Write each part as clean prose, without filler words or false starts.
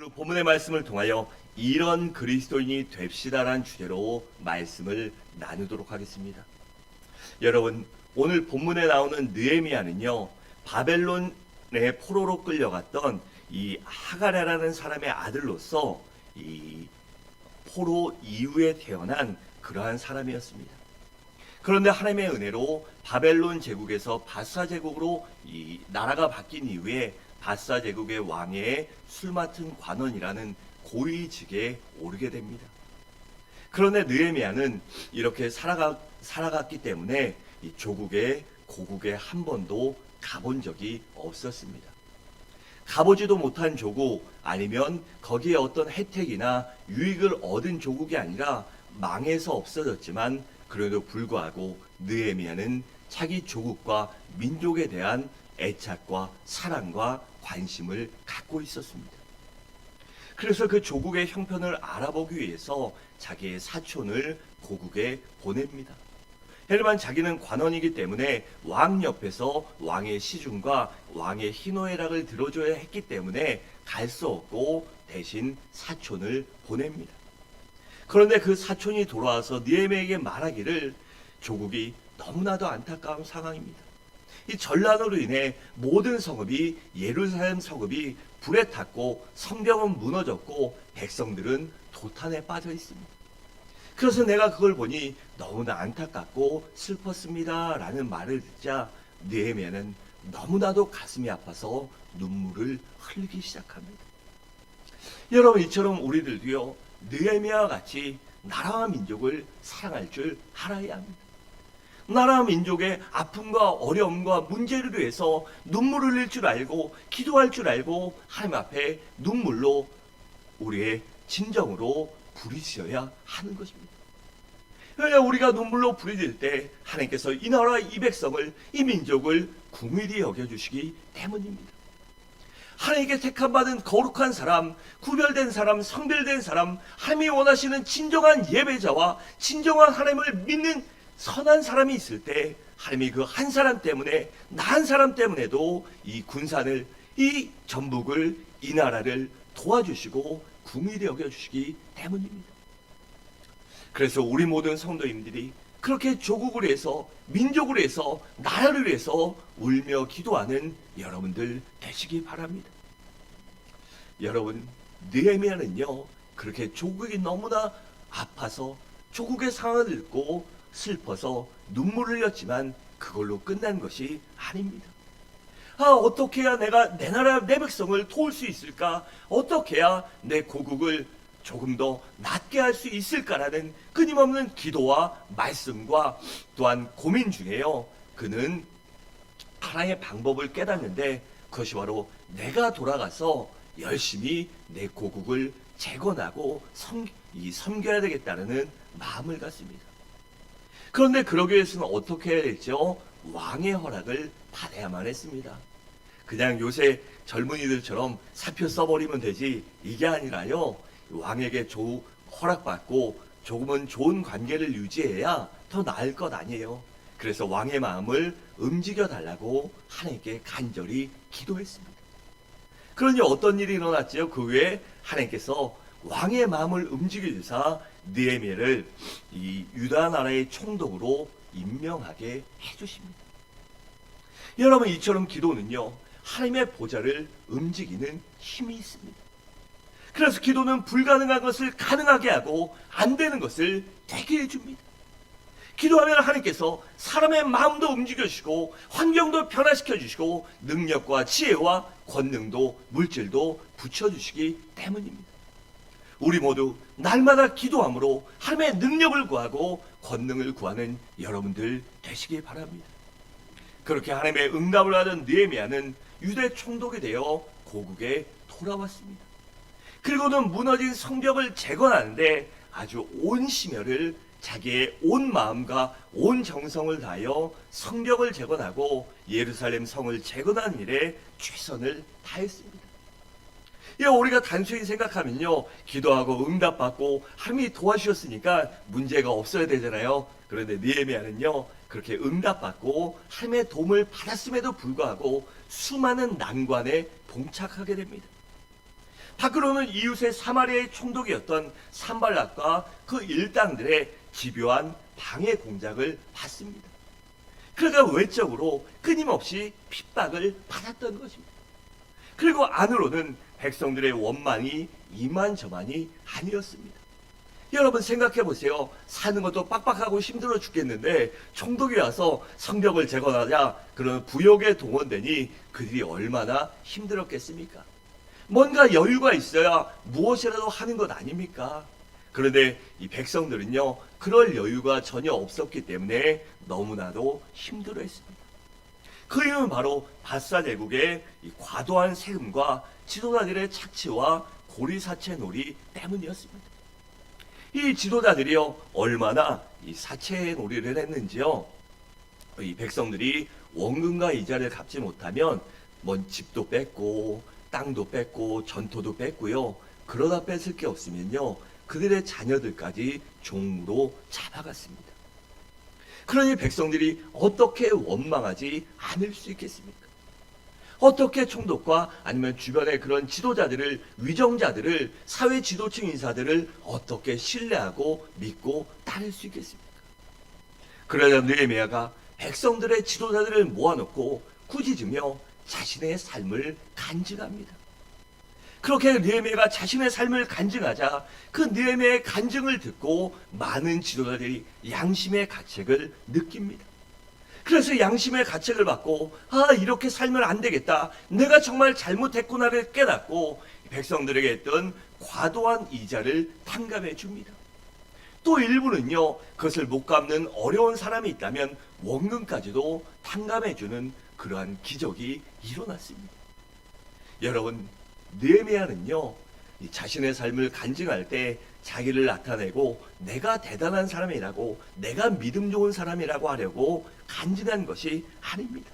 오늘 본문의 말씀을 통하여 이런 그리스도인이 됩시다라는 주제로 말씀을 나누도록 하겠습니다. 여러분, 오늘 본문에 나오는 느헤미야는요, 바벨론의 포로로 끌려갔던 이 하가랴라는 사람의 아들로서 이 포로 이후에 태어난 그러한 사람이었습니다. 그런데 하나님의 은혜로 바벨론 제국에서 바사 제국으로 이 나라가 바뀐 이후에 바사 제국의 왕의 술 맡은 관원이라는 고위직에 오르게 됩니다. 그런데 느헤미야는 이렇게 살아갔기 때문에 이 조국에 고국에 한 번도 가본 적이 없었습니다. 가보지도 못한 조국, 아니면 거기에 어떤 혜택이나 유익을 얻은 조국이 아니라 망해서 없어졌지만, 그래도 불구하고 느헤미야는 자기 조국과 민족에 대한 애착과 사랑과 관심을 갖고 있었습니다. 그래서 그 조국의 형편을 알아보기 위해서 자기의 사촌을 고국에 보냅니다. 하지만 자기는 관원이기 때문에 왕 옆에서 왕의 시중과 왕의 희노애락을 들어줘야 했기 때문에 갈 수 없고 대신 사촌을 보냅니다. 그런데 그 사촌이 돌아와서 느헤미야에게 말하기를, 조국이 너무나도 안타까운 상황입니다. 이 전란으로 인해 모든 성읍이, 예루살렘 성읍이 불에 탔고 성벽은 무너졌고 백성들은 도탄에 빠져 있습니다. 그래서 내가 그걸 보니 너무나 안타깝고 슬펐습니다 라는 말을 듣자 느헤미야는 너무나도 가슴이 아파서 눈물을 흘리기 시작합니다. 여러분, 이처럼 우리들도요, 느헤미야와 같이 나라와 민족을 사랑할 줄 알아야 합니다. 나라와 민족의 아픔과 어려움과 문제를 위해서 눈물을 흘릴 줄 알고 기도할 줄 알고 하나님 앞에 눈물로 우리의 진정으로 부르짖어야 하는 것입니다. 왜냐하면 우리가 눈물로 부르짖을 때 하나님께서 이 나라, 이 백성을, 이 민족을 긍휼히 여겨주시기 때문입니다. 하나님께 택함받은 거룩한 사람, 구별된 사람, 성별된 사람, 하나님이 원하시는 진정한 예배자와 진정한 하나님을 믿는 선한 사람이 있을 때 하나님이 그 한 사람 때문에, 나 한 사람 때문에도 이 군산을, 이 전북을, 이 나라를 도와주시고 긍휼히 여겨주시기 때문입니다. 그래서 우리 모든 성도님들이 그렇게 조국을 위해서, 민족을 위해서, 나라를 위해서 울며 기도하는 여러분들 되시기 바랍니다. 여러분, 느헤미야는요, 그렇게 조국이 너무나 아파서 조국의 상황을 읽고 슬퍼서 눈물을 흘렸지만 그걸로 끝난 것이 아닙니다. 어떻게 해야 내가 내 나라, 내 백성을 도울 수 있을까? 어떻게 해야 내 고국을 조금 더 낫게 할 수 있을까라는 끊임없는 기도와 말씀과 또한 고민 중에요, 그는 하나의 방법을 깨닫는데, 그것이 바로 내가 돌아가서 열심히 내 고국을 재건하고 섬겨야 되겠다는 마음을 갖습니다. 그런데 그러기 위해서는 어떻게 해야 될지요? 왕의 허락을 받아야만 했습니다. 그냥 요새 젊은이들처럼 사표 써버리면 되지, 이게 아니라요, 왕에게 허락받고 조금은 좋은 관계를 유지해야 더 나을 것 아니에요. 그래서 왕의 마음을 움직여 달라고 하나님께 간절히 기도했습니다. 그러니 어떤 일이 일어났지요? 그 후에 하나님께서 왕의 마음을 움직여 주사 느헤미야를 이 유다 나라의 총독으로 임명하게 해주십니다. 여러분, 이처럼 기도는요, 하나님의 보좌를 움직이는 힘이 있습니다. 그래서 기도는 불가능한 것을 가능하게 하고 안 되는 것을 되게 해줍니다. 기도하면 하나님께서 사람의 마음도 움직여주시고 환경도 변화시켜 주시고 능력과 지혜와 권능도 물질도 붙여주시기 때문입니다. 우리 모두 날마다 기도함으로 하나님의 능력을 구하고 권능을 구하는 여러분들 되시기 바랍니다. 그렇게 하나님의 응답을 받은 느헤미야는 유대 총독이 되어 고국에 돌아왔습니다. 그리고는 무너진 성벽을 재건하는데 아주 온 심혈을, 자기의 온 마음과 온 정성을 다하여 성벽을 재건하고 예루살렘 성을 재건하는 일에 최선을 다했습니다. 우리가 단순히 생각하면요, 기도하고 응답받고 하나님이 도와주셨으니까 문제가 없어야 되잖아요. 그런데 느헤미야는요, 그렇게 응답받고 하나님의 도움을 받았음에도 불구하고 수많은 난관에 봉착하게 됩니다. 밖으로는 이웃의 사마리아의 총독이었던 산발락과 그 일당들의 집요한 방해 공작을 받습니다. 그러니까 외적으로 끊임없이 핍박을 받았던 것입니다. 그리고 안으로는 백성들의 원망이 이만저만이 아니었습니다. 여러분 생각해 보세요. 사는 것도 빡빡하고 힘들어 죽겠는데 총독이 와서 성벽을 재건하자 그런 부역에 동원되니 그들이 얼마나 힘들었겠습니까? 뭔가 여유가 있어야 무엇이라도 하는 것 아닙니까? 그런데 이 백성들은요, 그럴 여유가 전혀 없었기 때문에 너무나도 힘들어했습니다. 그 이유는 바로 바사 제국의 이 과도한 세금과 지도자들의 착취와 고리사채 놀이 때문이었습니다. 이 지도자들이요, 얼마나 이 사채 놀이를 했는지요. 이 백성들이 원금과 이자를 갚지 못하면 집도 뺏고 땅도 뺏고 전토도 뺏고요. 그러다 뺏을 게 없으면요, 그들의 자녀들까지 종으로 잡아갔습니다. 그러니 백성들이 어떻게 원망하지 않을 수 있겠습니까? 어떻게 총독과 아니면 주변의 그런 지도자들을, 위정자들을, 사회 지도층 인사들을 어떻게 신뢰하고 믿고 따를 수 있겠습니까? 그러자 느헤미야가 백성들의 지도자들을 모아놓고 꾸짖으며 자신의 삶을 간증합니다. 그렇게 느헤미야가 자신의 삶을 간증하자 그 느헤미야의 간증을 듣고 많은 지도자들이 양심의 가책을 느낍니다. 그래서 양심의 가책을 받고 이렇게 살면 안 되겠다. 내가 정말 잘못했구나를 깨닫고 백성들에게 했던 과도한 이자를 탕감해 줍니다. 또 일부는요, 그것을 못 갚는 어려운 사람이 있다면 원금까지도 탕감해 주는 그러한 기적이 일어났습니다. 여러분, 느헤미야는요, 자신의 삶을 간증할 때 자기를 나타내고 내가 대단한 사람이라고, 내가 믿음 좋은 사람이라고 하려고 간증한 것이 아닙니다.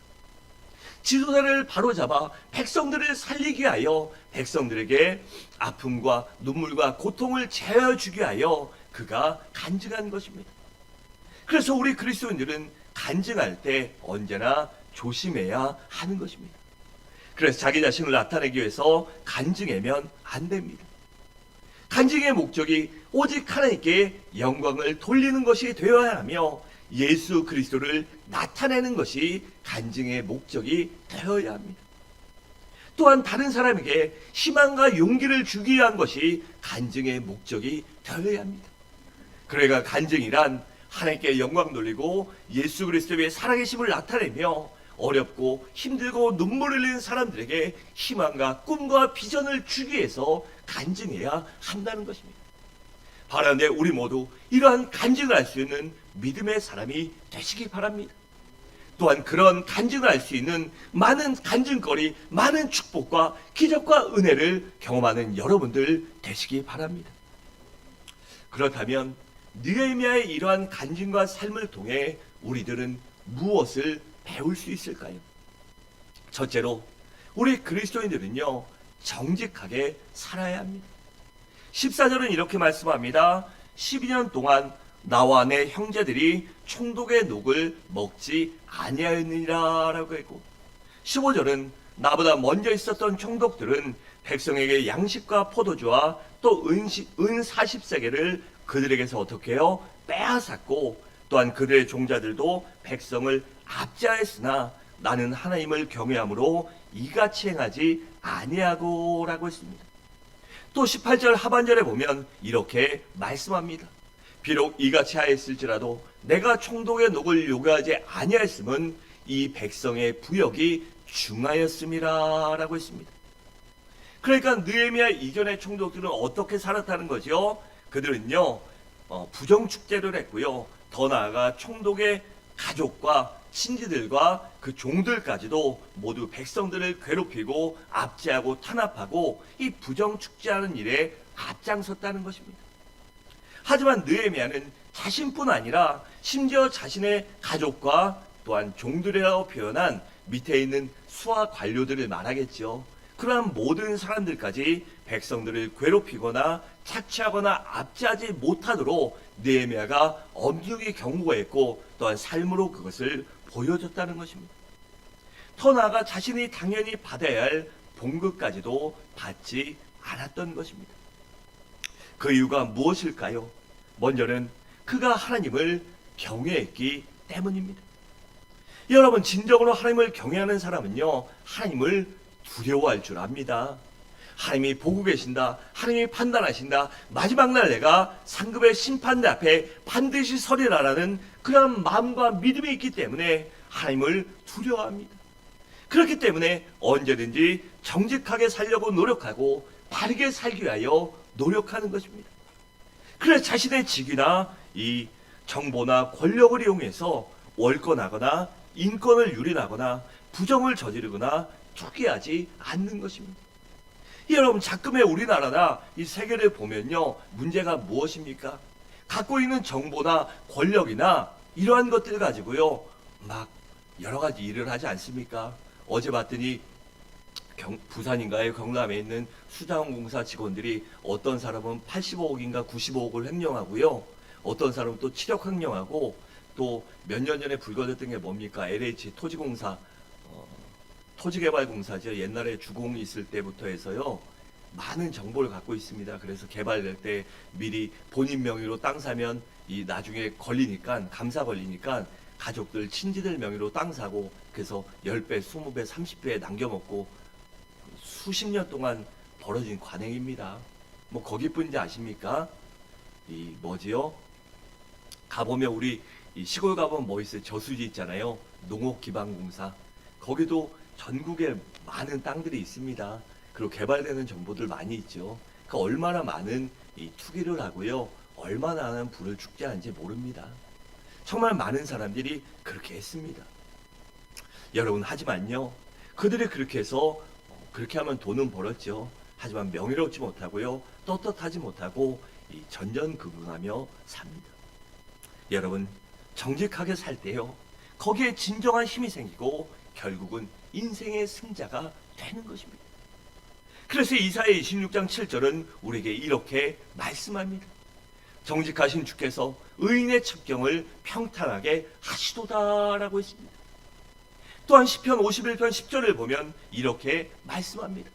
지도자를 바로잡아 백성들을 살리기 위하여 백성들에게 아픔과 눈물과 고통을 제어해 주기 위하여 그가 간증한 것입니다. 그래서 우리 그리스도인들은 간증할 때 언제나 조심해야 하는 것입니다. 그래서 자기 자신을 나타내기 위해서 간증하면 안 됩니다. 간증의 목적이 오직 하나님께 영광을 돌리는 것이 되어야 하며 예수 그리스도를 나타내는 것이 간증의 목적이 되어야 합니다. 또한 다른 사람에게 희망과 용기를 주기 위한 것이 간증의 목적이 되어야 합니다. 그러니까 간증이란 하나님께 영광 돌리고 예수 그리스도의 살아계심을 나타내며 어렵고 힘들고 눈물 흘리는 사람들에게 희망과 꿈과 비전을 주기 위해서 간증해야 한다는 것입니다. 바라는데 우리 모두 이러한 간증을 할 수 있는 믿음의 사람이 되시기 바랍니다. 또한 그런 간증을 할 수 있는 많은 간증거리, 많은 축복과 기적과 은혜를 경험하는 여러분들 되시기 바랍니다. 그렇다면 느헤미야의 이러한 간증과 삶을 통해 우리들은 무엇을 배울 수 있을까요? 첫째로 우리 그리스도인들은요, 정직하게 살아야 합니다. 14절은 이렇게 말씀합니다. 12년 동안 나와 내 형제들이 총독의 녹을 먹지 아니하였느니라 라고 했고, 15절은 나보다 먼저 있었던 총독들은 백성에게 양식과 포도주와 또 은 40세겔을 그들에게서 어떻게 해요? 빼앗았고, 또한 그들의 종자들도 백성을 압제하였으나 나는 하나님을 경외함으로 이같이 행하지 아니하고 라고 했습니다. 또 18절 하반절에 보면 이렇게 말씀합니다. 비록 이같이 하였을지라도 내가 총독의 녹을 요구하지 아니하였음은 이 백성의 부역이 중하였음이라 라고 했습니다. 그러니까 느헤미야 이전의 총독들은 어떻게 살았다는 거죠? 그들은요, 부정축제를 했고요. 더 나아가 총독의 가족과 신지들과 그 종들까지도 모두 백성들을 괴롭히고 압제하고 탄압하고 이 부정축제하는 일에 앞장섰다는 것입니다. 하지만 느헤미야는 자신뿐 아니라 심지어 자신의 가족과 또한 종들이라고 표현한 밑에 있는 수하 관료들을 말하겠죠. 그러한 모든 사람들까지 백성들을 괴롭히거나 착취하거나 압제하지 못하도록 느헤미야가 엄중히 경고했고 또한 삶으로 그것을 보여줬다는 것입니다. 더 나아가 자신이 당연히 받아야 할 봉급까지도 받지 않았던 것입니다. 그 이유가 무엇일까요? 먼저는 그가 하나님을 경외했기 때문입니다. 여러분, 진정으로 하나님을 경외하는 사람은요, 하나님을 두려워할 줄 압니다. 하나님이 보고 계신다, 하나님이 판단하신다, 마지막 날 내가 상급의 심판대 앞에 반드시 서리라라는 그런 마음과 믿음이 있기 때문에 하나님을 두려워합니다. 그렇기 때문에 언제든지 정직하게 살려고 노력하고 바르게 살기 위하여 노력하는 것입니다. 그래서 자신의 직위나 이 정보나 권력을 이용해서 월권하거나 인권을 유린하거나 부정을 저지르거나 투기하지 않는 것입니다. 여러분, 자금의 우리나라나 이 세계를 보면요, 문제가 무엇입니까? 갖고 있는 정보나 권력이나 이러한 것들 가지고요, 막 여러 가지 일을 하지 않습니까? 어제 봤더니 부산인가에 경남에 있는 수자원공사 직원들이 어떤 사람은 85억인가 95억을 횡령하고요, 어떤 사람은 또 7억 횡령하고, 또 몇 년 전에 불거졌던 게 뭡니까? LH 토지공사, 토지개발공사죠. 옛날에 주공 있을 때부터 해서요, 많은 정보를 갖고 있습니다. 그래서 개발될 때 미리 본인 명의로 땅 사면 이 나중에 걸리니까, 감사 걸리니까 가족들, 친지들 명의로 땅 사고, 그래서 10배, 20배, 30배 남겨먹고 수십 년 동안 벌어진 관행입니다. 뭐 거기뿐인지 아십니까? 이 뭐지요? 가보면 우리 이 시골 가보면 뭐 있어요? 저수지 있잖아요. 농업기반공사. 거기도 전국에 많은 땅들이 있습니다. 그리고 개발되는 정보들 많이 있죠. 그 얼마나 많은 이 투기를 하고요, 얼마나 많은 부를 축제하는지 모릅니다. 정말 많은 사람들이 그렇게 했습니다. 여러분, 하지만요, 그들이 그렇게 해서 그렇게 하면 돈은 벌었죠. 하지만 명예롭지 못하고요, 떳떳하지 못하고 이 전전긍긍하며 삽니다. 여러분, 정직하게 살 때요, 거기에 진정한 힘이 생기고 결국은 인생의 승자가 되는 것입니다. 그래서 이사야 26장 7절은 우리에게 이렇게 말씀합니다. 정직하신 주께서 의인의 첩경을 평탄하게 하시도다라고 했습니다. 또한 시편 51편 10절을 보면 이렇게 말씀합니다.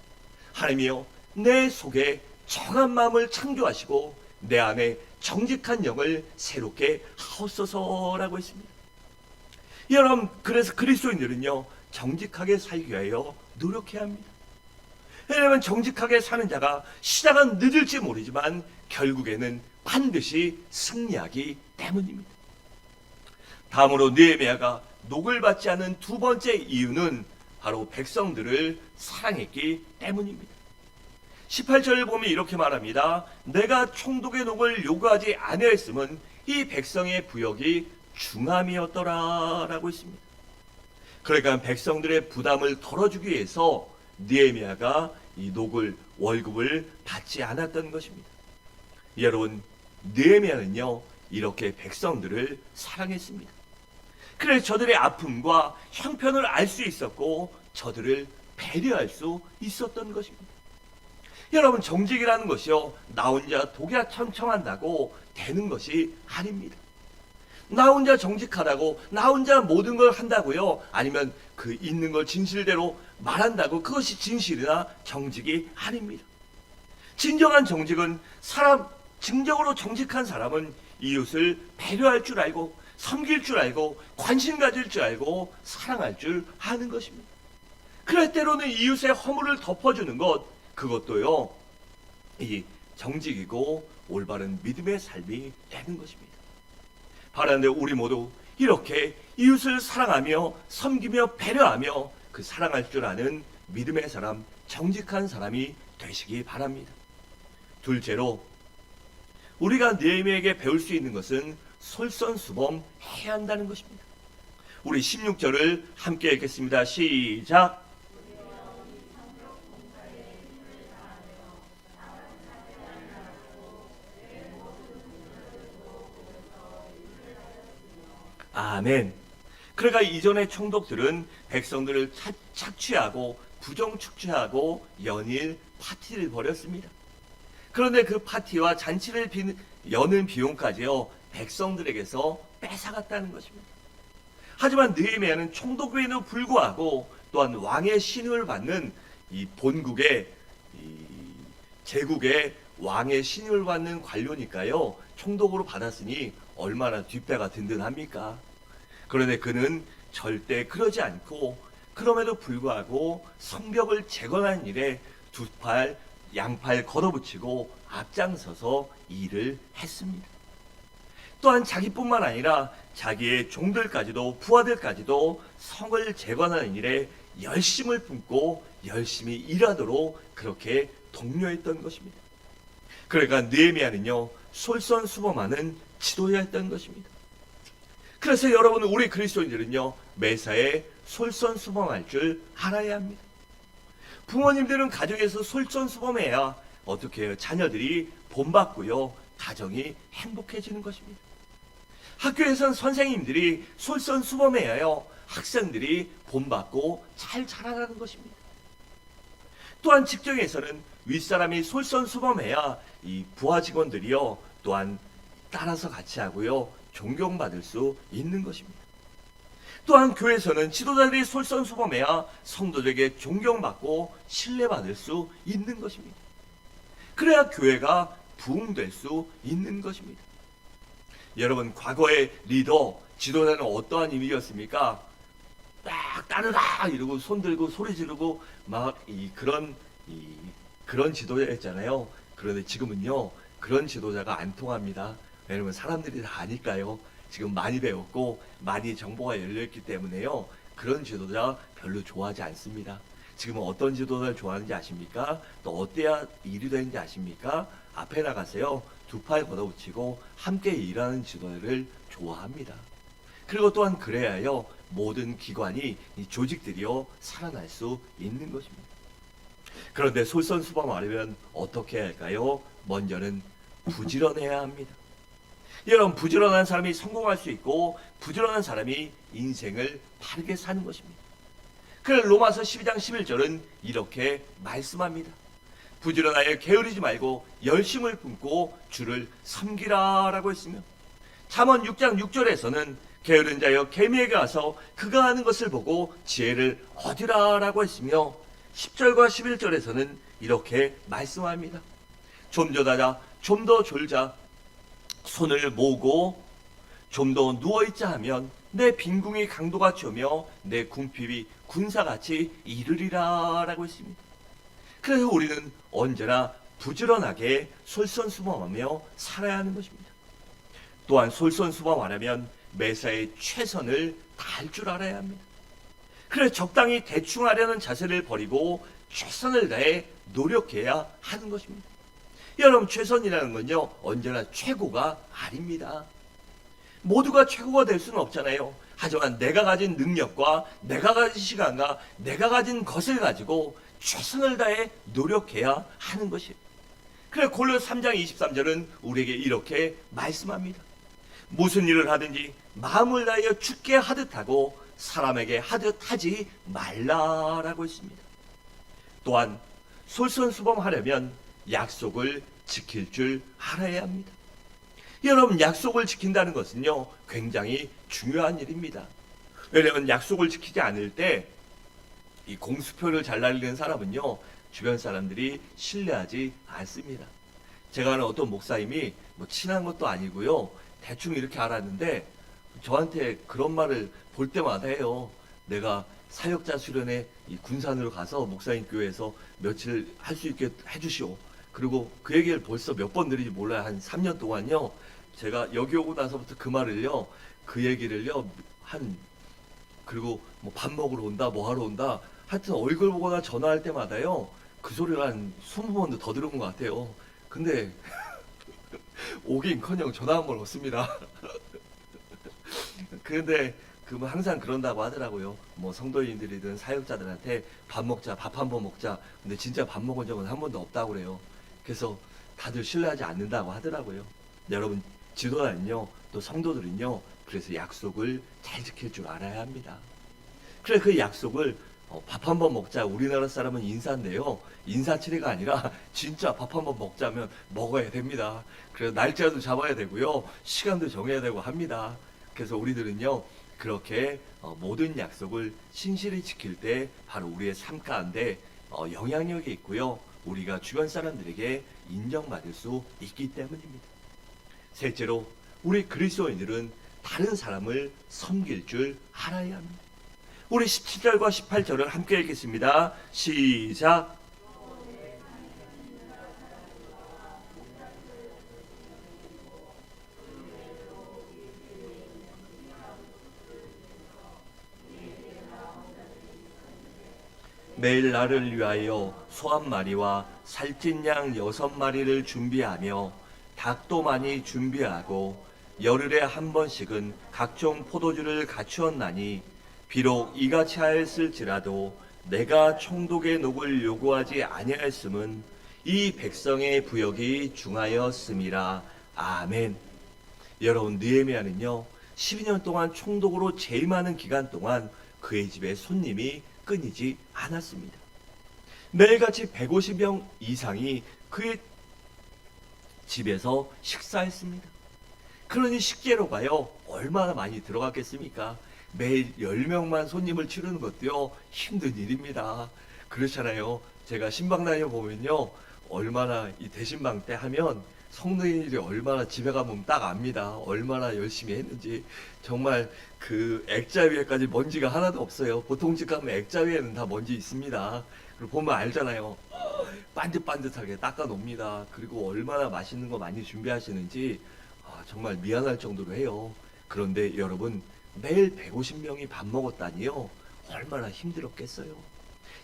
하나님이여, 내 속에 정한 마음을 창조하시고 내 안에 정직한 영을 새롭게 하옵소서라고 했습니다. 여러분, 그래서 그리스도인들은요, 정직하게 살기 위하여 노력해야 합니다. 왜냐하면 정직하게 사는 자가 시작은 늦을지 모르지만 결국에는 반드시 승리하기 때문입니다. 다음으로 느헤미야가 녹을 받지 않은 두 번째 이유는 바로 백성들을 사랑했기 때문입니다. 18절을 보면 이렇게 말합니다. 내가 총독의 녹을 요구하지 아니하였음은 이 백성의 부역이 중함이었더라 라고 했습니다. 그러니까 백성들의 부담을 덜어주기 위해서 느헤미야가 이 녹을, 월급을 받지 않았던 것입니다. 여러분, 느헤미야는요, 이렇게 백성들을 사랑했습니다. 그래서 저들의 아픔과 형편을 알 수 있었고 저들을 배려할 수 있었던 것입니다. 여러분, 정직이라는 것이요, 나 혼자 독야청청한다고 되는 것이 아닙니다. 나 혼자 정직하다고, 나 혼자 모든 걸 한다고요, 아니면 그 있는 걸 진실대로 말한다고 그것이 진실이나 정직이 아닙니다. 진정한 정직은 진정으로 정직한 사람은 이웃을 배려할 줄 알고, 섬길 줄 알고, 관심 가질 줄 알고, 사랑할 줄 아는 것입니다. 그럴 때로는 이웃의 허물을 덮어주는 것, 그것도요, 이 정직이고 올바른 믿음의 삶이 되는 것입니다. 바라는데 우리 모두 이렇게 이웃을 사랑하며 섬기며 배려하며 그 사랑할 줄 아는 믿음의 사람, 정직한 사람이 되시기 바랍니다. 둘째로, 우리가 느헤미야에게 배울 수 있는 것은 솔선수범해야 한다는 것입니다. 우리 16절을 함께 읽겠습니다. 시작. 아멘. 그러니까 이전의 총독들은 백성들을 착취하고 부정 축제하고 연일 파티를 벌였습니다. 그런데 그 파티와 잔치를 여는 비용까지요, 백성들에게서 뺏어갔다는 것입니다. 하지만 느헤미야는 총독임에도 불구하고 또한 왕의 신임을 받는 이 본국의 이 제국의 왕의 신임을 받는 관료니까요. 총독으로 받았으니 얼마나 뒷배가 든든합니까? 그런데 그는 절대 그러지 않고 그럼에도 불구하고 성벽을 재건하는 일에 두 팔, 양팔 걷어붙이고 앞장서서 일을 했습니다. 또한 자기뿐만 아니라 자기의 종들까지도 부하들까지도 성을 재건하는 일에 열심을 품고 열심히 일하도록 그렇게 독려했던 것입니다. 그러니까 느헤미야는요 솔선수범하는 지도자였던 것입니다. 그래서 여러분 우리 그리스도인들은요 매사에 솔선수범할 줄 알아야 합니다. 부모님들은 가정에서 솔선수범해야 어떻게 해요? 자녀들이 본받고요 가정이 행복해지는 것입니다. 학교에선 선생님들이 솔선수범해야요 학생들이 본받고 잘 자라나는 것입니다. 또한 직장에서는 윗사람이 솔선수범해야 이 부하 직원들이요 또한 따라서 같이 하고요 존경받을 수 있는 것입니다. 또한 교회에서는 지도자들이 솔선수범해야 성도들에게 존경받고 신뢰받을 수 있는 것입니다. 그래야 교회가 부흥될 수 있는 것입니다. 여러분 과거의 리더, 지도자는 어떠한 이미지였습니까? 딱 따르라 이러고 손 들고 소리 지르고 막 그런 지도자였잖아요. 그런데 지금은요 그런 지도자가 안 통합니다. 왜냐면 사람들이 다 아니까요. 지금 많이 배웠고 많이 정보가 열려있기 때문에요. 그런 지도자 별로 좋아하지 않습니다. 지금은 어떤 지도자를 좋아하는지 아십니까? 또 어때야 일이 되는지 아십니까? 앞에 나가세요. 두 팔 걷어붙이고 함께 일하는 지도자를 좋아합니다. 그리고 또한 그래야요 모든 기관이 이 조직들이요 살아날 수 있는 것입니다. 그런데 솔선수범하려면 어떻게 해야 할까요? 먼저는 부지런해야 합니다. 여러분 부지런한 사람이 성공할 수 있고 부지런한 사람이 인생을 바르게 사는 것입니다. 그래서 로마서 12장 11절은 이렇게 말씀합니다. 부지런하여 게으르지 말고 열심을 품고 주를 섬기라 라고 했으며 잠언 6장 6절에서는 게으른 자여 개미에게 가서 그가 하는 것을 보고 지혜를 얻으라 라고 했으며 10절과 11절에서는 이렇게 말씀합니다. 좀 더 자자, 좀 더 졸자, 손을 모으고 좀 더 누워있자 하면 내 빈궁이 강도같이 오며 내 궁핍이 군사같이 이르리라 라고 했습니다. 그래서 우리는 언제나 부지런하게 솔선수범하며 살아야 하는 것입니다. 또한 솔선수범하려면 매사에 최선을 다할 줄 알아야 합니다. 그래서 적당히 대충 하려는 자세를 버리고 최선을 다해 노력해야 하는 것입니다. 여러분 최선이라는 건요 언제나 최고가 아닙니다. 모두가 최고가 될 수는 없잖아요. 하지만 내가 가진 능력과 내가 가진 시간과 내가 가진 것을 가지고 최선을 다해 노력해야 하는 것이에요. 그래서 골로새 3장 23절은 우리에게 이렇게 말씀합니다. 무슨 일을 하든지 마음을 다하여 주께 하듯 하고 사람에게 하듯 하지 말라라고 했습니다. 또한 솔선수범하려면 약속을 지킬 줄 알아야 합니다. 여러분 약속을 지킨다는 것은요 굉장히 중요한 일입니다. 왜냐하면 약속을 지키지 않을 때 이 공수표를 잘 날리는 사람은요 주변 사람들이 신뢰하지 않습니다. 제가 아는 어떤 목사님이 뭐 친한 것도 아니고요 대충 이렇게 알았는데 저한테 그런 말을 볼 때마다 해요. 내가 사역자 수련회 이 군산으로 가서 목사님 교회에서 며칠 할 수 있게 해주시오. 그리고 그 얘기를 벌써 몇 번 드리지 몰라요. 한 3년 동안요. 제가 여기 오고 나서부터 그 말을요. 그 얘기를요. 그리고 뭐 밥 먹으러 온다 뭐 하러 온다 하여튼 얼굴 보거나 전화할 때마다요. 그 소리를 한 20번도 더 들은 것 같아요. 근데 오긴커녕 전화 한 번 없습니다. 근데 그분 항상 그런다고 하더라고요. 뭐 성도인들이든 사역자들한테 밥 먹자, 밥 한 번 먹자. 근데 진짜 밥 먹은 적은 한 번도 없다고 그래요. 그래서 다들 신뢰하지 않는다고 하더라고요. 여러분 지도자는요, 또 성도들은요, 그래서 약속을 잘 지킬 줄 알아야 합니다. 그래 그 약속을 밥 한 번 먹자. 우리나라 사람은 인사인데요. 인사치레가 아니라 진짜 밥 한 번 먹자면 먹어야 됩니다. 그래서 날짜도 잡아야 되고요. 시간도 정해야 되고 합니다. 그래서 우리들은요. 그렇게 모든 약속을 신실히 지킬 때 바로 우리의 삶 가운데 영향력이 있고요. 우리가 주변 사람들에게 인정받을 수 있기 때문입니다. 셋째로, 우리 그리스도인들은 다른 사람을 섬길 줄 알아야 합니다. 우리 17절과 18절을 함께 읽겠습니다. 시작. 매일 나를 위하여 소 한 마리와 살찐 양 6마리를 준비하며 닭도 많이 준비하고 열흘에 한 번씩은 각종 포도주를 갖추었나니 비록 이같이 하였을지라도 내가 총독의 녹을 요구하지 아니하였음은 이 백성의 부역이 중하였음이라. 아멘. 여러분, 느헤미야는요 12년 동안 총독으로 제일 많은 기간 동안 그의 집에 손님이 끊이지 않았습니다. 매일같이 150명 이상이 그의 집에서 식사했습니다. 그러니 식재료가요 얼마나 많이 들어갔겠습니까? 매일 10명만 손님을 치르는 것도요 힘든 일입니다. 그렇잖아요. 제가 신방 다녀보면요 얼마나 이 대신방 때 하면 성도인들이 얼마나 집에 가면 딱 압니다. 얼마나 열심히 했는지. 정말 그 액자 위에까지 먼지가 하나도 없어요. 보통 집 가면 액자 위에는 다 먼지 있습니다. 그리고 보면 알잖아요. 반듯반듯하게 닦아 놓습니다. 그리고 얼마나 맛있는 거 많이 준비하시는지 정말 미안할 정도로 해요. 그런데 여러분, 매일 150명이 밥 먹었다니요 얼마나 힘들었겠어요.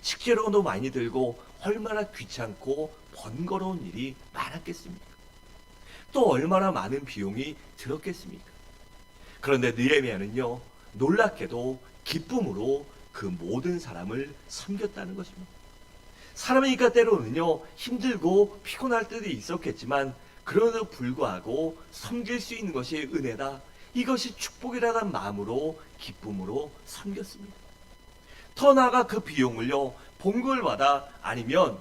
식재료도 많이 들고 얼마나 귀찮고 번거로운 일이 많았겠습니까? 또 얼마나 많은 비용이 들었겠습니까? 그런데 느헤미야는요 놀랍게도 기쁨으로 그 모든 사람을 섬겼다는 것입니다. 사람이니까 때로는요 힘들고 피곤할 때도 있었겠지만 그럼에도 불구하고 섬길 수 있는 것이 은혜다, 이것이 축복이라는 마음으로 기쁨으로 섬겼습니다. 더 나아가 그 비용을요 봉급을받아 아니면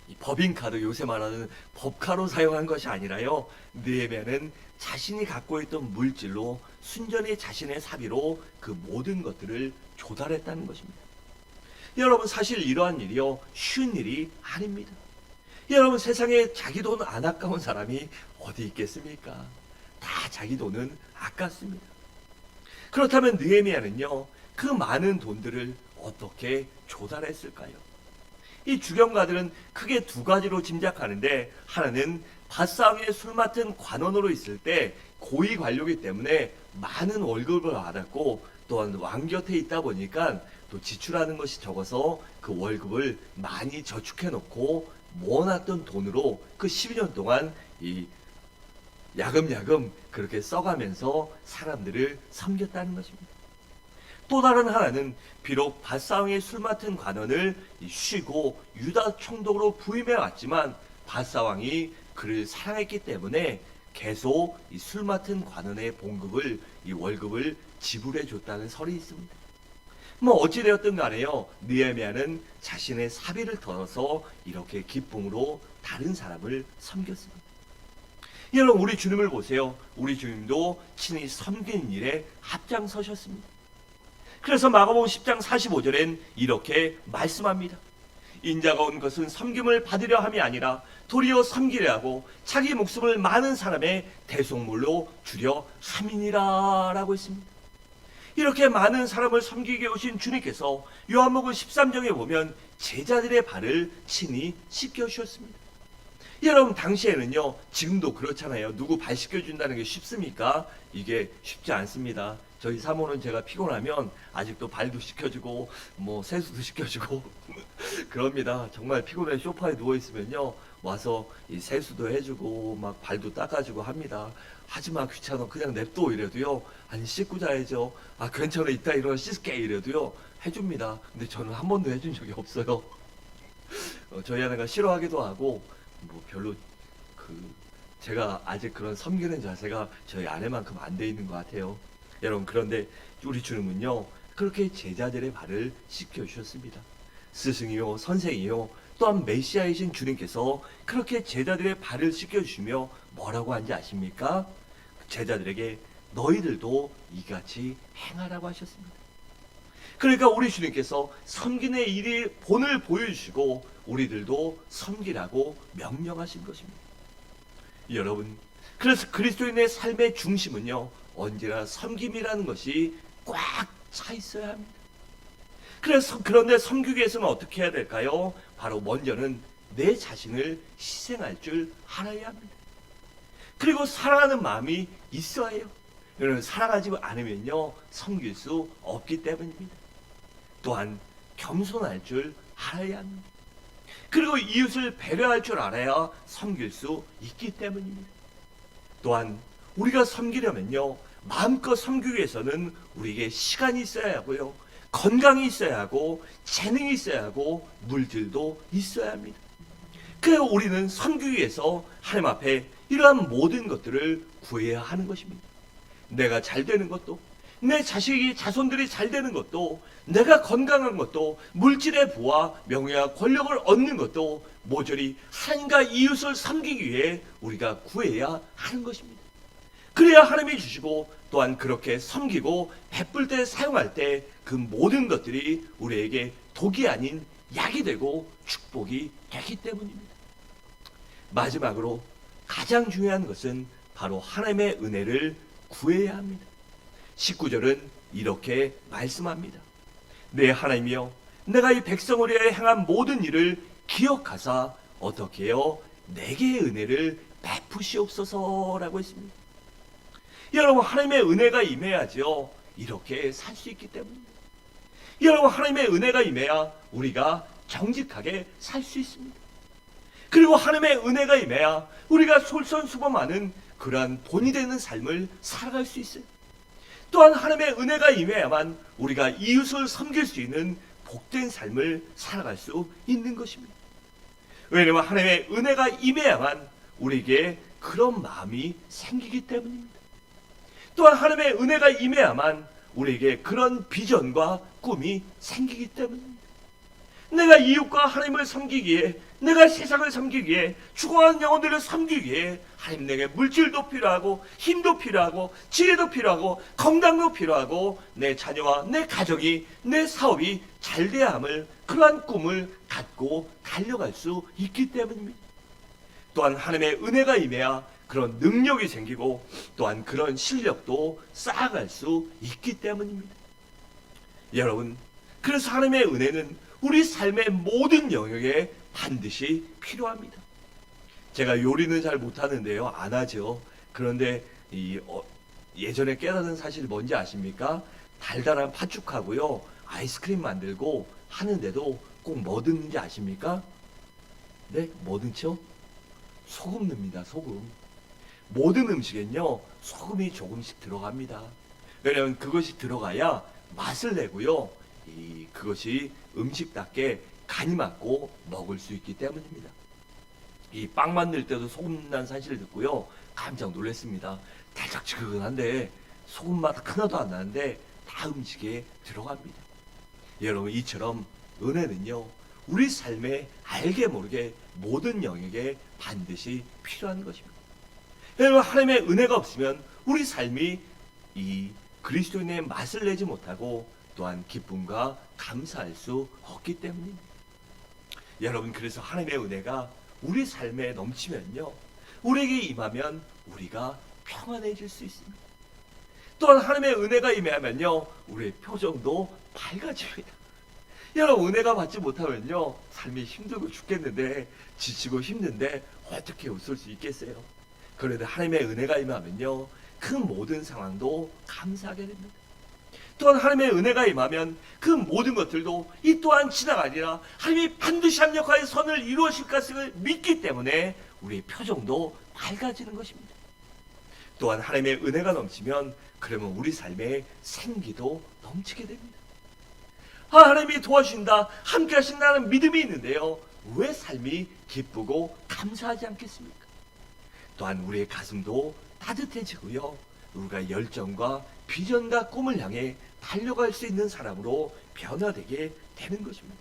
이 법인카드, 요새 말하는 법카로 사용한 것이 아니라요 느헤미야는 자신이 갖고 있던 물질로 순전히 자신의 사비로 그 모든 것들을 조달했다는 것입니다. 여러분, 사실 이러한 일이요 쉬운 일이 아닙니다. 여러분, 세상에 자기 돈 안 아까운 사람이 어디 있겠습니까? 다 자기 돈은 아깝습니다. 그렇다면 느헤미야는요 그 많은 돈들을 어떻게 조달했을까요? 이 주경가들은 크게 두 가지로 짐작하는데, 하나는 밧사왕의 술 맡은 관원으로 있을 때 고위 관료이기 때문에 많은 월급을 받았고, 또한 왕 곁에 있다 보니까 또 지출하는 것이 적어서 그 월급을 많이 저축해 놓고 모아놨던 돈으로 그 12년 동안 이 야금야금 그렇게 써가면서 사람들을 섬겼다는 것입니다. 또 다른 하나는 비록 밧사왕의 술 맡은 관원을 쉬고 유다 총독으로 부임해 왔지만 밧사왕이 그를 사랑했기 때문에 계속 이 술 맡은 관원의 봉급을, 이 월급을 지불해 줬다는 설이 있습니다. 뭐 어찌되었든 간에요 느헤미야는 자신의 사비를 덜어서 이렇게 기쁨으로 다른 사람을 섬겼습니다. 여러분, 우리 주님을 보세요. 우리 주님도 친히 섬기는 일에 앞장서셨습니다. 그래서 마가복음 10장 45절엔 이렇게 말씀합니다. 인자가 온 것은 섬김을 받으려 함이 아니라 도리어 섬기려 하고 자기 목숨을 많은 사람의 대속물로 주려 함이니라 라고 했습니다. 이렇게 많은 사람을 섬기게 오신 주님께서 요한복음 13장에 보면 제자들의 발을 친히 씻겨주셨습니다. 여러분, 당시에는요 지금도 그렇잖아요. 누구 발 씻겨준다는 게 쉽습니까? 이게 쉽지 않습니다. 저희 사모는 제가 피곤하면 아직도 발도 씻겨주고 뭐 세수도 씻겨주고 그럽니다. 정말 피곤해 소파에 누워있으면요 와서 이 세수도 해주고 막 발도 닦아주고 합니다. 하지마, 귀찮아, 그냥 냅둬 이래도요 아니 씻고 자야죠. 아 괜찮아, 이따 일어나 씻을게 이래도요 해줍니다. 근데 저는 한 번도 해준 적이 없어요. 저희 아내가 싫어하기도 하고 뭐 별로 제가 아직 그런 섬기는 자세가 저희 아내만큼 안 돼 있는 것 같아요. 여러분, 그런데 우리 주님은요 그렇게 제자들의 발을 씻겨주셨습니다. 스승이요 선생이요 또한 메시아이신 주님께서 그렇게 제자들의 발을 씻겨주시며 뭐라고 한지 아십니까? 제자들에게 너희들도 이같이 행하라고 하셨습니다. 그러니까 우리 주님께서 섬기는 일이 본을 보여주시고 우리들도 섬기라고 명령하신 것입니다. 여러분, 그래서 그리스도인의 삶의 중심은요, 언제나 섬김이라는 것이 꽉 차 있어야 합니다. 그런데 섬기기 위해서는 어떻게 해야 될까요? 바로 먼저는 내 자신을 희생할 줄 알아야 합니다. 그리고 사랑하는 마음이 있어야 해요. 여러분, 사랑하지 않으면요, 섬길 수 없기 때문입니다. 또한 겸손할 줄 알아야 합니다. 그리고 이웃을 배려할 줄 알아야 섬길 수 있기 때문입니다. 또한 우리가 섬기려면요, 마음껏 섬기기 위해서는 우리에게 시간이 있어야 하고요, 건강이 있어야 하고, 재능이 있어야 하고, 물질도 있어야 합니다. 그래서 우리는 섬기기 위해서 하나님 앞에 이러한 모든 것들을 구해야 하는 것입니다. 내가 잘 되는 것도, 내 자손들이 잘 되는 것도, 내가 건강한 것도, 물질의 부와 명예와 권력을 얻는 것도 모조리 하나님과 이웃을 섬기기 위해 우리가 구해야 하는 것입니다. 그래야 하나님이 주시고, 또한 그렇게 섬기고 베풀 때, 사용할 때 그 모든 것들이 우리에게 독이 아닌 약이 되고 축복이 되기 때문입니다. 마지막으로 가장 중요한 것은 바로 하나님의 은혜를 구해야 합니다. 19절은 이렇게 말씀합니다. 내 하나님이여, 내가 이 백성을 위하여 행한 모든 일을 기억하사 어떻게 해요? 내게 은혜를 베푸시옵소서라고 했습니다. 여러분, 하나님의 은혜가 임해야죠, 이렇게 살 수 있기 때문입니다. 여러분, 하나님의 은혜가 임해야 우리가 정직하게 살 수 있습니다. 그리고 하나님의 은혜가 임해야 우리가 솔선수범하는 그러한 본이 되는 삶을 살아갈 수 있어요. 또한 하나님의 은혜가 임해야만 우리가 이웃을 섬길 수 있는 복된 삶을 살아갈 수 있는 것입니다. 왜냐하면 하나님의 은혜가 임해야만 우리에게 그런 마음이 생기기 때문입니다. 또한 하나님의 은혜가 임해야만 우리에게 그런 비전과 꿈이 생기기 때문입니다. 내가 이웃과 하나님을 섬기기에, 내가 세상을 섬기기에, 죽어가는 영혼들을 섬기기에 하나님, 내게 물질도 필요하고, 힘도 필요하고, 지혜도 필요하고, 건강도 필요하고, 내 자녀와 내 가정이, 내 사업이 잘 돼야 함을, 그러한 꿈을 갖고 달려갈 수 있기 때문입니다. 또한 하나님의 은혜가 임해야 그런 능력이 생기고, 또한 그런 실력도 쌓아갈 수 있기 때문입니다. 여러분, 그래서 하나님의 은혜는 우리 삶의 모든 영역에 반드시 필요합니다. 제가 요리는 잘 못하는데요, 안 하죠. 그런데 예전에 깨달은 사실 뭔지 아십니까? 달달한 팥죽하고요, 아이스크림 만들고 하는데도 꼭 뭐 넣는지 아십니까? 네? 뭐 넣죠? 소금 넣습니다. 소금. 모든 음식엔요, 소금이 조금씩 들어갑니다. 왜냐하면 그것이 들어가야 맛을 내고요, 그것이 음식답게 간이 맞고 먹을 수 있기 때문입니다. 이 빵 만들 때도 소금 넣는다는 사실을 듣고요, 깜짝 놀랐습니다. 달짝지근한데 소금 맛 하나도 안 나는데 다 음식에 들어갑니다. 여러분, 이처럼 은혜는요, 우리 삶에 알게 모르게 모든 영역에 반드시 필요한 것입니다. 여러분, 하나님의 은혜가 없으면 우리 삶이 이 그리스도인의 맛을 내지 못하고, 또한 기쁨과 감사할 수 없기 때문입니다. 여러분, 그래서 하나님의 은혜가 우리 삶에 넘치면요, 우리에게 임하면 우리가 평안해질 수 있습니다. 또한 하나님의 은혜가 임하면요, 우리의 표정도 밝아집니다. 여러분, 은혜가 받지 못하면요, 삶이 힘들고 죽겠는데, 지치고 힘든데 어떻게 웃을 수 있겠어요? 그런데 하나님의 은혜가 임하면요, 그 모든 상황도 감사하게 됩니다. 또한 하나님의 은혜가 임하면 그 모든 것들도 이 또한 지나가니라 하나님이 반드시 합력하여 선을 이루어질 것을 믿기 때문에 우리의 표정도 밝아지는 것입니다. 또한 하나님의 은혜가 넘치면 그러면 우리 삶에 생기도 넘치게 됩니다. 하나님이 도와주신다, 함께 하신다는 믿음이 있는데요, 왜 삶이 기쁘고 감사하지 않겠습니까? 또한 우리의 가슴도 따뜻해지고요, 우리가 열정과 비전과 꿈을 향해 달려갈 수 있는 사람으로 변화되게 되는 것입니다.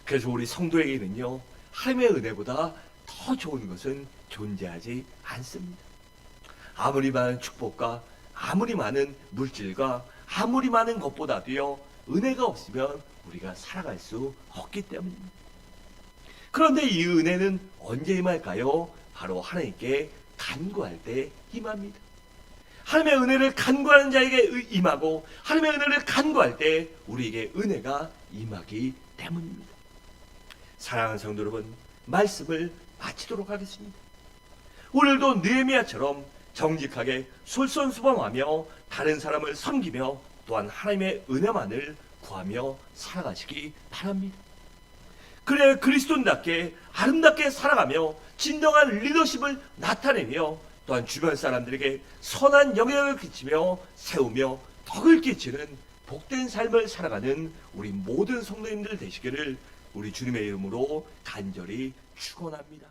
그래서 우리 성도에게는요, 하나님의 은혜보다 더 좋은 것은 존재하지 않습니다. 아무리 많은 축복과 아무리 많은 물질과 아무리 많은 것보다도요, 은혜가 없으면 우리가 살아갈 수 없기 때문입니다. 그런데 이 은혜는 언제 임할까요? 바로 하나님께 간구할 때 임합니다. 하나님의 은혜를 간구하는 자에게 임하고 하나님의 은혜를 간구할 때 우리에게 은혜가 임하기 때문입니다. 사랑하는 성도 여러분, 말씀을 마치도록 하겠습니다. 오늘도 느헤미야처럼 정직하게 솔선수범하며 다른 사람을 섬기며 또한 하나님의 은혜만을 구하며 살아가시기 바랍니다. 그래야 그리스도인답게 아름답게 살아가며 진정한 리더십을 나타내며 또한 주변 사람들에게 선한 영향을 끼치며 세우며 덕을 끼치는 복된 삶을 살아가는 우리 모든 성도님들 되시기를 우리 주님의 이름으로 간절히 축원합니다.